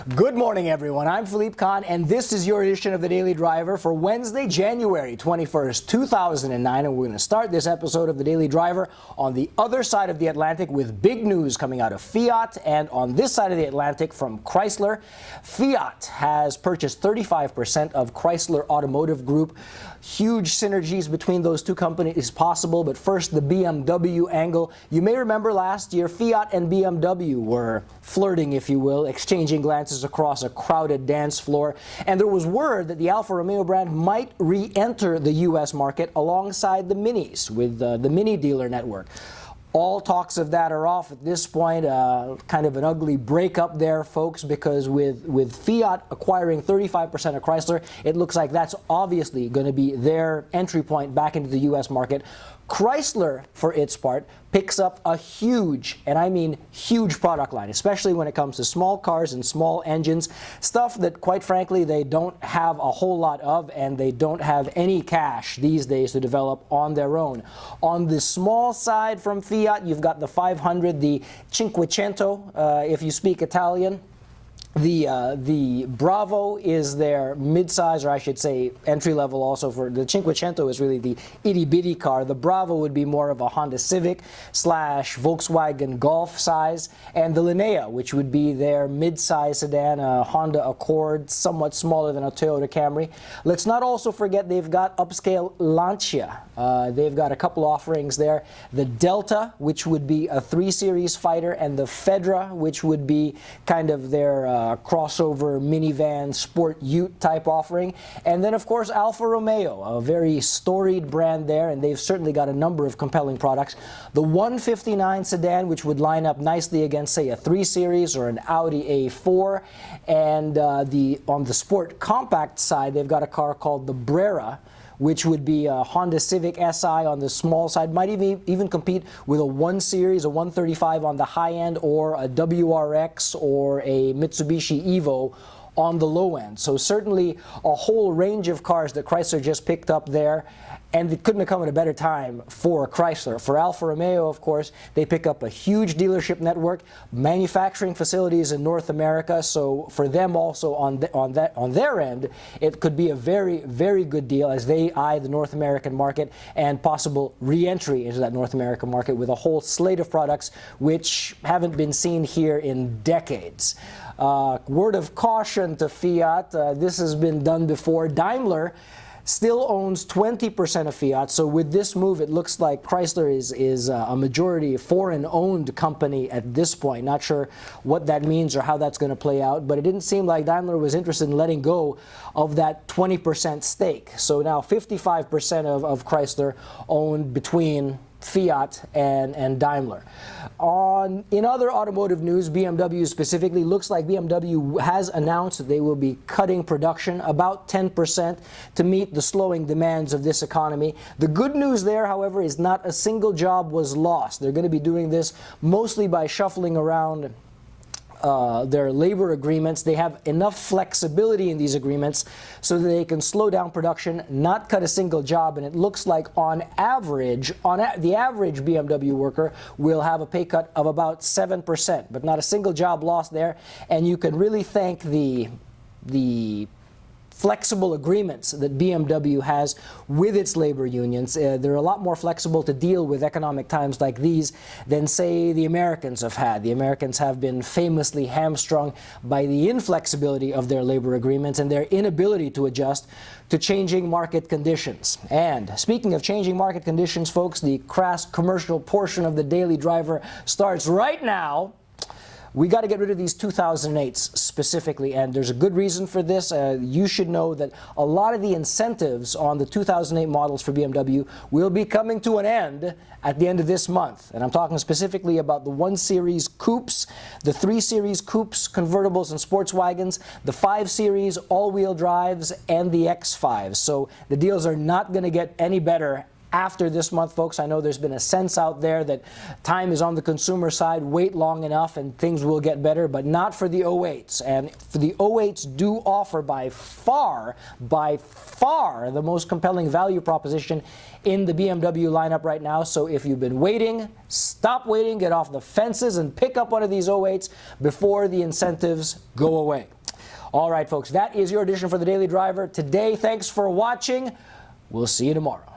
Good morning, everyone. I'm Philippe Kahn, and this is your edition of the Daily Driver for Wednesday, January 21st, 2009. And we're going to start this episode of the Daily Driver on the other side of the Atlantic with big news coming out of Fiat, and on this side of the Atlantic from Chrysler. Fiat has purchased 35% of Chrysler Automotive Group. Huge synergies between those two companies is possible, but first the BMW angle. You may remember last year Fiat and BMW were flirting, if you will, exchanging glances across a crowded dance floor, and there was word that the Alfa Romeo brand might re-enter the US market alongside the Minis with the Mini dealer network. All talks of that are off at this point. Kind of an ugly breakup there, folks, because with Fiat acquiring 35% of Chrysler, it looks like that's obviously going to be their entry point back into the U.S. market. Chrysler, for its part, picks up a huge, and I mean huge, product line, especially when it comes to small cars and small engines, stuff that, quite frankly, they don't have a whole lot of, and they don't have any cash these days to develop on their own. On the small side from Fiat, you've got the 500, the Cinquecento, if you speak Italian. The Bravo is their mid-size, or I should say entry-level also. For the Cinquecento is really the itty-bitty car. The Bravo would be more of a Honda Civic / Volkswagen Golf size. And the Linea, which would be their mid-size sedan, a Honda Accord, somewhat smaller than a Toyota Camry. Let's not also forget they've got upscale Lancia. They've got a couple offerings there. The Delta, which would be a 3 Series fighter, and the Fedra, which would be kind of their crossover minivan sport ute type offering. And then, of course, Alfa Romeo, a very storied brand there, and they've certainly got a number of compelling products. The 159 sedan, which would line up nicely against, say, a 3 Series or an Audi A4. And on the sport compact side, they've got a car called the Brera, which would be a Honda Civic Si on the small side, might even compete with a 1 Series, a 135 on the high end, or a WRX or a Mitsubishi Evo on the low end. So certainly a whole range of cars that Chrysler just picked up there, and it couldn't have come at a better time for Chrysler. For Alfa Romeo, of course, they pick up a huge dealership network, manufacturing facilities in North America. So for them also on their end, it could be a very, very good deal as they eye the North American market and possible re-entry into that North American market with a whole slate of products which haven't been seen here in decades. Word of caution to Fiat, this has been done before. Daimler still owns 20% of Fiat, so with this move it looks like Chrysler is a majority foreign-owned company at this point. Not sure what that means or how that's going to play out, but it didn't seem like Daimler was interested in letting go of that 20% stake. So now 55% of Chrysler owned between Fiat and Daimler. In other automotive news, BMW specifically, looks like BMW has announced that they will be cutting production about 10% to meet the slowing demands of this economy. The good news there, however, is not a single job was lost. They're going to be doing this mostly by shuffling around their labor agreements. They have enough flexibility in these agreements so that they can slow down production, not cut a single job, and it looks like on average, the average BMW worker will have a pay cut of about 7%, but not a single job lost there. And you can really thank the flexible agreements that BMW has with its labor unions. They're a lot more flexible to deal with economic times like these than, say, the Americans have had. The Americans have been famously hamstrung by the inflexibility of their labor agreements and their inability to adjust to changing market conditions. And speaking of changing market conditions, folks, the crass commercial portion of the Daily Driver starts right now. We got to get rid of these 2008s specifically, and there's a good reason for this. You should know that a lot of the incentives on the 2008 models for BMW will be coming to an end at the end of this month. And I'm talking specifically about the 1 Series coupes, the 3 Series coupes, convertibles, and sports wagons, the 5 Series all-wheel drives, and the X5s. So the deals are not going to get any better after this month, folks. I know there's been a sense out there that time is on the consumer side. Wait long enough and things will get better, but not for the 08s. And for the 08s do offer by far the most compelling value proposition in the BMW lineup right now. So if you've been waiting, stop waiting, get off the fences and pick up one of these 08s before the incentives go away. All right, folks, that is your edition for the Daily Driver today. Thanks for watching. We'll see you tomorrow.